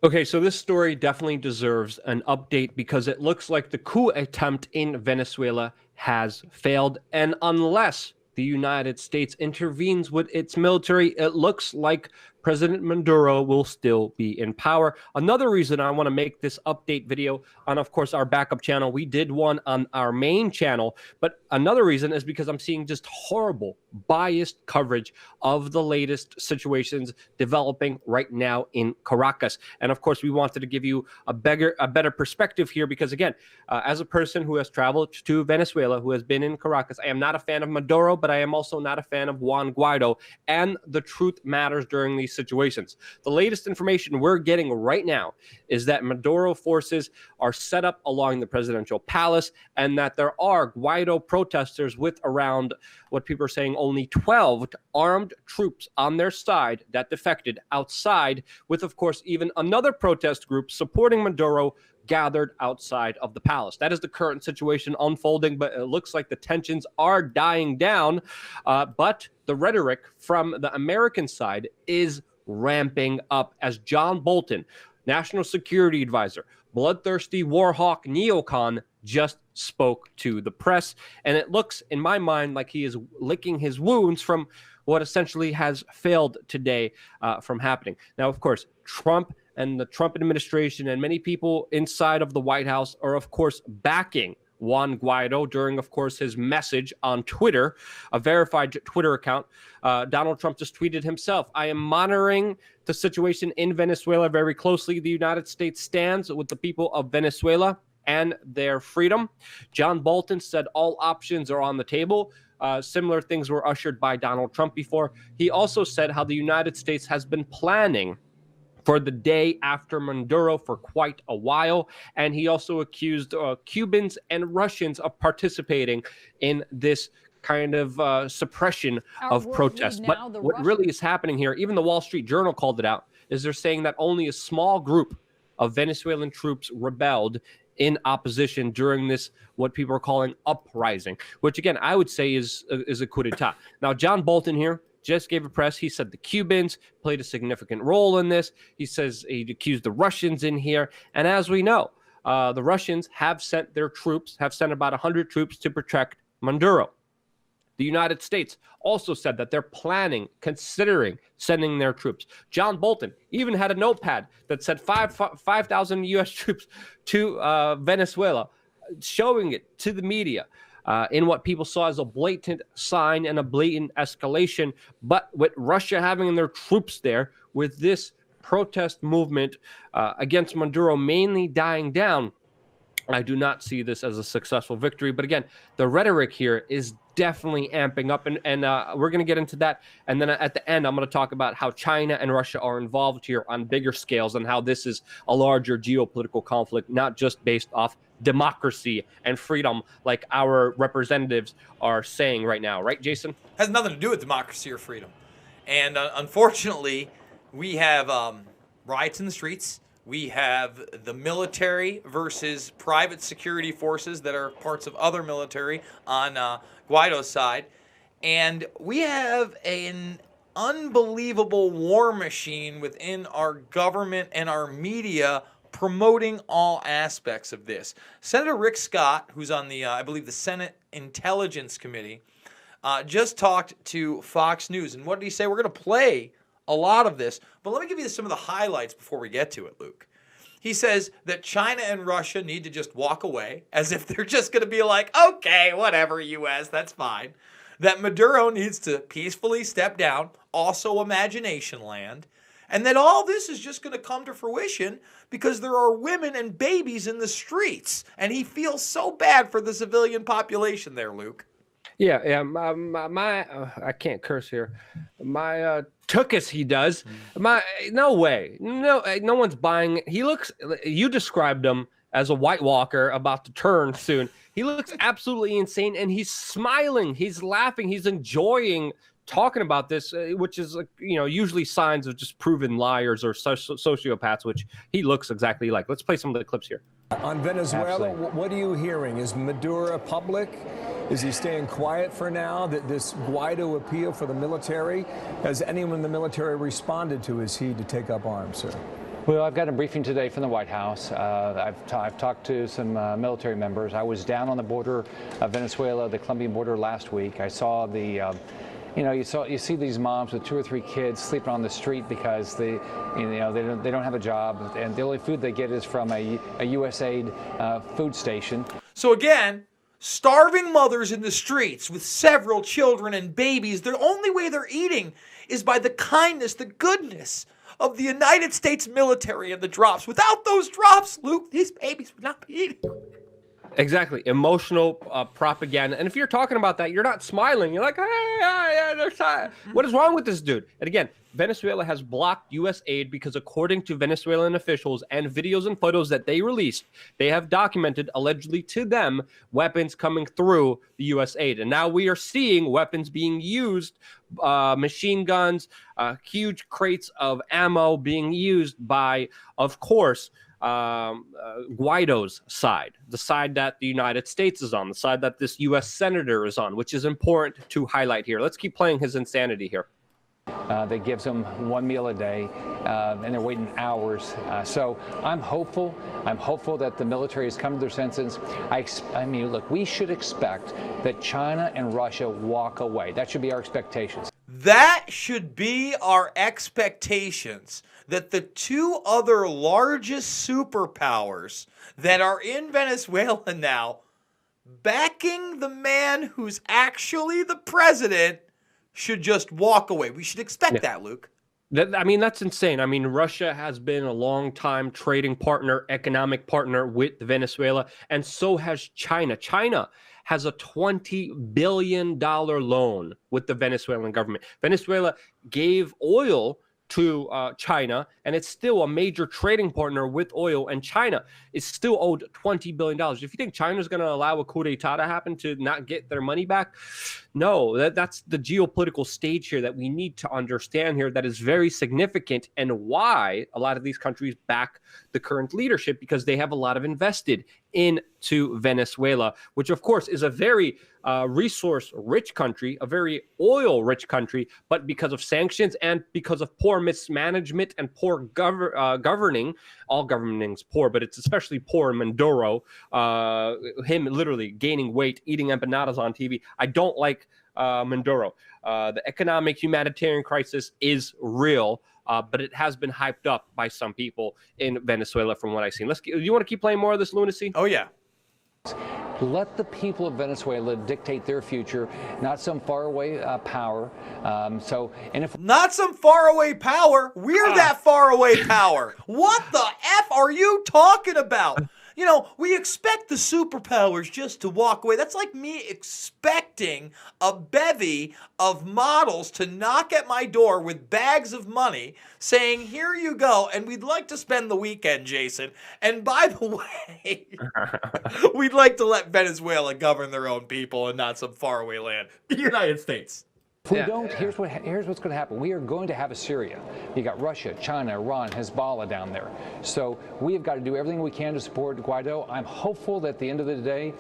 Okay, so this story definitely deserves an update because it looks like the coup attempt in Venezuela has failed. And unless the United States intervenes with its military, it looks like President Maduro will still be in power. Another reason I want to make this update video on, of course, our backup channel. We did one on our main channel, but another reason is because I'm seeing just horrible, biased coverage of the latest situations developing right now in Caracas. And of course, we wanted to give you a better perspective here because, again, as a person who has traveled to Venezuela, who has been in Caracas, I am not a fan of Maduro, but I am also not a fan of Juan Guaido. And the truth matters during these situations. The latest information we're getting right now is that Maduro forces are set up along the presidential palace and that there are Guaido protesters with around what people are saying only 12 armed troops on their side that defected outside, with, of course, even another protest group supporting Maduro gathered outside of the palace. That is the current situation unfolding, but it looks like the tensions are dying down. But the rhetoric from the American side is ramping up as John Bolton, National Security Advisor, bloodthirsty war hawk neocon, just spoke to the press. And it looks, in my mind, like he is licking his wounds from what essentially has failed today from happening. Now, of course, Trump and the Trump administration and many people inside of the White House are, of course, backing Juan Guaido during, of course, his message on Twitter, a verified Twitter account. Donald Trump just tweeted himself, "I am monitoring the situation in Venezuela very closely. The United States stands with the people of Venezuela and their freedom." John Bolton said all options are on the table. Similar things were ushered by Donald Trump before. He also said how the United States has been planning for the day after Maduro for quite a while. And he also accused Cubans and Russians of participating in this kind of suppression of protests. But what really is happening here, even the Wall Street Journal called it out, is they're saying that only a small group of Venezuelan troops rebelled in opposition during this, what people are calling uprising, which again, I would say is a coup d'etat. Now, John Bolton here just gave a press. He said the Cubans played a significant role in this. He says he accused the Russians in here. And as we know, the Russians have sent their troops, have sent about 100 troops to protect Maduro. The United States also said that they're considering sending their troops. John Bolton even had a notepad that said 5,000 U.S. troops to Venezuela, showing it to the media. In what people saw as a blatant sign and a blatant escalation. But with Russia having their troops there, with this protest movement against Maduro mainly dying down, I do not see this as a successful victory. But again, the rhetoric here is definitely amping up, and we're going to get into that. And then at the end, I'm going to talk about how China and Russia are involved here on bigger scales and how this is a larger geopolitical conflict, not just based off democracy and freedom like our representatives are saying right now. Right, Jason? Has nothing to do with democracy or freedom. And unfortunately, we have riots in the streets. We have the military versus private security forces that are parts of other military on Guaido's side. And we have an unbelievable war machine within our government and our media promoting all aspects of this. Senator Rick Scott, who's on the, I believe, the Senate Intelligence Committee, just talked to Fox News. And what did he say? We're going to play a lot of this, but let me give you some of the highlights before we get to it, Luke. He says that China and Russia need to just walk away, as if they're just going to be like, okay, whatever, U.S., that's fine. That Maduro needs to peacefully step down, also imagination land, and that all this is just going to come to fruition because there are women and babies in the streets, and he feels so bad for the civilian population there, Luke. Yeah. My I can't curse here. My tookus he does. No way. No one's buying it. He looks. You described him as a White Walker about to turn soon. He looks absolutely insane, and he's smiling. He's laughing. He's enjoying talking about this, which is usually signs of just proven liars or sociopaths, which he looks exactly like. Let's play some of the clips here. On Venezuela, what are you hearing? Is Maduro public? Is he staying quiet for now? This Guaido appeal for the military, has anyone in the military responded to his heed to take up arms, sir? Well, I've got a briefing today from the White House. I've talked to some military members. I was down on the border of Venezuela, the Colombian border last week. I saw the, you see these moms with 2 or 3 kids sleeping on the street because they don't have a job, and the only food they get is from a USAID food station. So again, starving mothers in the streets with several children and babies, the only way they're eating is by the kindness, the goodness of the United States military and the drops. Without those drops, Luke, these babies would not be eating. Exactly. Emotional propaganda. And if you're talking about that, you're not smiling. You're like, hey, yeah, what is wrong with this dude? And again, Venezuela has blocked U.S. aid because according to Venezuelan officials and videos and photos that they released, they have documented, allegedly to them, weapons coming through the U.S. aid. And now we are seeing weapons being used, machine guns, huge crates of ammo being used by, of course, Guaido's side, the side that the United States is on, the side that this U.S. senator is on, which is important to highlight here. Let's keep playing his insanity here. That gives them 1 meal a day, and they're waiting hours. So I'm hopeful. I'm hopeful that the military has come to their senses. I mean, look, we should expect that China and Russia walk away. That should be our expectations. That should be our expectations, that the 2 other largest superpowers that are in Venezuela now, backing the man who's actually the president, should just walk away. We should expect that, Luke. That's insane. I mean, Russia has been a long-time trading partner, economic partner with Venezuela, and so has China. China has a $20 billion loan with the Venezuelan government. Venezuela gave oil to China, and it's still a major trading partner with oil, and China is still owed $20 billion. If you think China's going to allow a coup d'etat to happen to not get their money back, no, that's the geopolitical stage here that we need to understand here that is very significant, and why a lot of these countries back the current leadership, because they have a lot of invested into Venezuela, which of course is a very resource-rich country, a very oil-rich country, but because of sanctions and because of poor mismanagement and poor governing, all governing's poor, but it's especially poor in Maduro, him literally gaining weight, eating empanadas on TV. I don't like Maduro. The economic humanitarian crisis is real, but it has been hyped up by some people in Venezuela from what I've seen. You want to keep playing more of this lunacy? Oh, yeah. Let the people of Venezuela dictate their future, not some faraway power. Not some faraway power. We're that faraway power. What the F are you talking about? You know, we expect the superpowers just to walk away. That's like me expecting a bevy of models to knock at my door with bags of money saying, here you go, and we'd like to spend the weekend, Jason. And by the way, we'd like to let Venezuela govern their own people and not some faraway land, the United States. If we don't, here's what's going to happen. We are going to have a Syria. You got Russia, China, Iran, Hezbollah down there. So we have got to do everything we can to support Guaido. I'm hopeful that at the end of the day,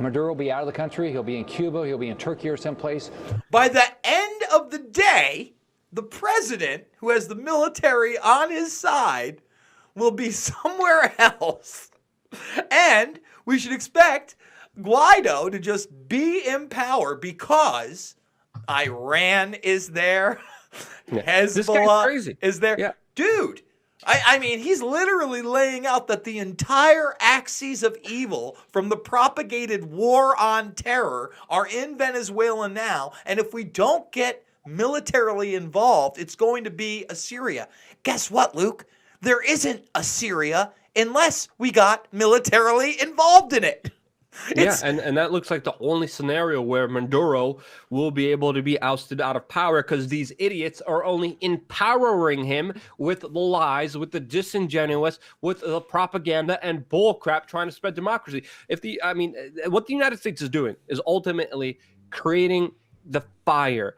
Maduro will be out of the country. He'll be in Cuba. He'll be in Turkey or someplace. By the end of the day, the president, who has the military on his side, will be somewhere else. And we should expect Guaido to just be in power because Iran is there, Hezbollah is there. Yeah. Dude, I mean, he's literally laying out that the entire axes of evil from the propagated war on terror are in Venezuela now, and if we don't get militarily involved, it's going to be Assyria. Guess what, Luke? There isn't Assyria unless we got militarily involved in it. And that looks like the only scenario where Maduro will be able to be ousted out of power, because these idiots are only empowering him with the lies, with the disingenuous, with the propaganda and bullcrap trying to spread democracy. What the United States is doing is ultimately creating the fire,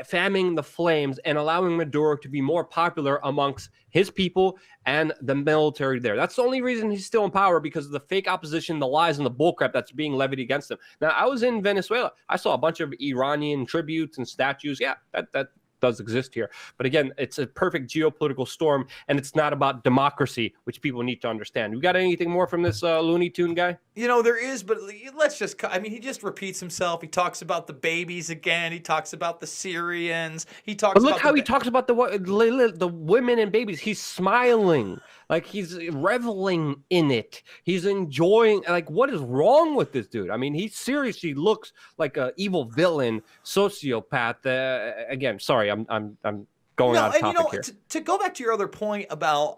fanning the flames, and allowing Maduro to be more popular amongst his people and the military there. That's the only reason he's still in power, because of the fake opposition, the lies, and the bullcrap that's being levied against him. Now, I was in Venezuela. I saw a bunch of Iranian tributes and statues. Yeah, does exist here. But again, it's a perfect geopolitical storm, and it's not about democracy, which people need to understand. You got anything more from this Looney Tune guy? You know, there is, but let's just, I mean, he just repeats himself. He talks about the babies again. He talks about the Syrians. He talks But look about how he talks about the women and babies. He's smiling, like he's reveling in it. He's enjoying, like, what is wrong with this dude? I mean, he seriously looks like an evil villain, sociopath. Again, sorry, I'm going out of topic here. To go back to your other point about,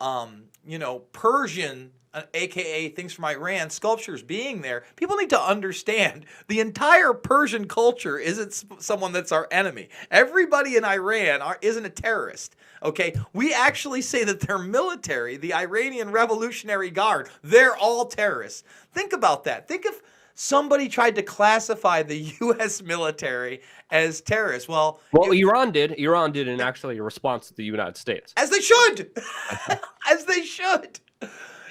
Persian, aka things from Iran, sculptures being there, people need to understand the entire Persian culture isn't someone that's our enemy. Everybody in Iran isn't a terrorist. Okay, we actually say that their military, the Iranian Revolutionary Guard, they're all terrorists. Think about that. Think if somebody tried to classify the U.S. military as terrorists. Well, Iran did in actually a response to the United States. As they should. As they should.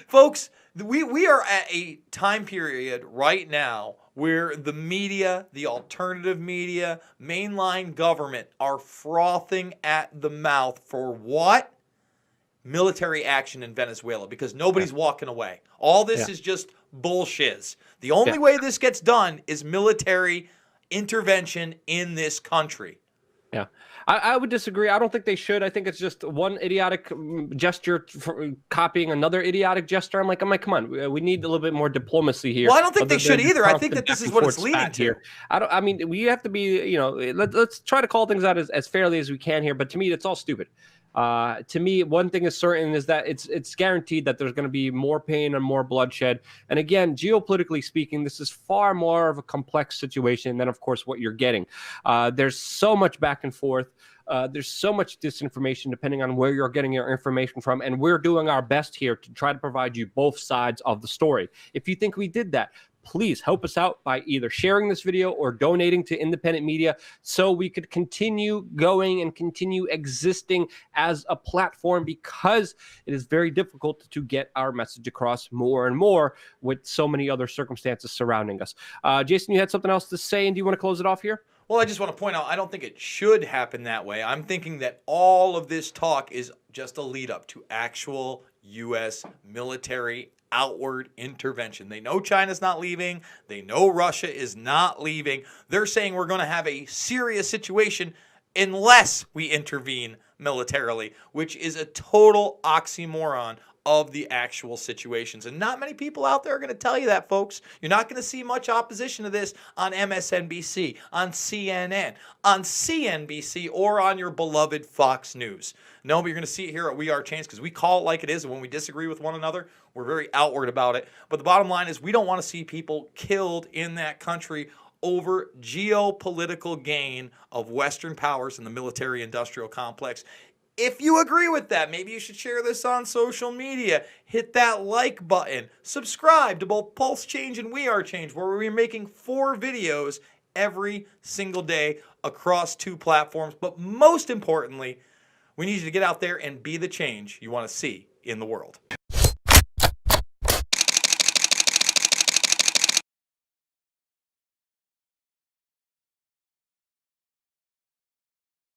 Folks, we are at a time period right now where the media, the alternative media, mainline government are frothing at the mouth for what? Military action in Venezuela, because nobody's walking away. All this is just bullshit. The only way this gets done is military intervention in this country. Yeah, I would disagree. I don't think they should. I think it's just one idiotic gesture copying another idiotic gesture. I'm like, come on. We need a little bit more diplomacy here. Well, I don't think they should either. I think that this is what it's leading to. Here. I mean, we have to be, let's try to call things out as fairly as we can here. But to me, it's all stupid. To me, one thing is certain is that it's guaranteed that there's going to be more pain and more bloodshed. And again, geopolitically speaking, this is far more of a complex situation than, of course, what you're getting. There's so much back and forth. There's so much disinformation depending on where you're getting your information from. And we're doing our best here to try to provide you both sides of the story. If you think we did that, please help us out by either sharing this video or donating to independent media so we could continue going and continue existing as a platform, because it is very difficult to get our message across more and more with so many other circumstances surrounding us. Jason, you had something else to say, and do you want to close it off here? Well, I just want to point out, I don't think it should happen that way. I'm thinking that all of this talk is just a lead up to actual U.S. military outward intervention. They know China's not leaving. They know Russia is not leaving. They're saying we're going to have a serious situation unless we intervene militarily, which is a total oxymoron of the actual situations. And not many people out there are going to tell you that, folks. You're not going to see much opposition to this on MSNBC, on CNN, on CNBC, or on your beloved Fox News. No, but you're going to see it here at We Are Change, because we call it like it is, and when we disagree with one another, we're very outward about it. But the bottom line is we don't want to see people killed in that country over geopolitical gain of Western powers in the military-industrial complex. If you agree with that, maybe you should share this on social media. Hit that like button. Subscribe to both Pulse Change and We Are Change, where we're making 4 videos every single day across 2 platforms. But most importantly, we need you to get out there and be the change you want to see in the world.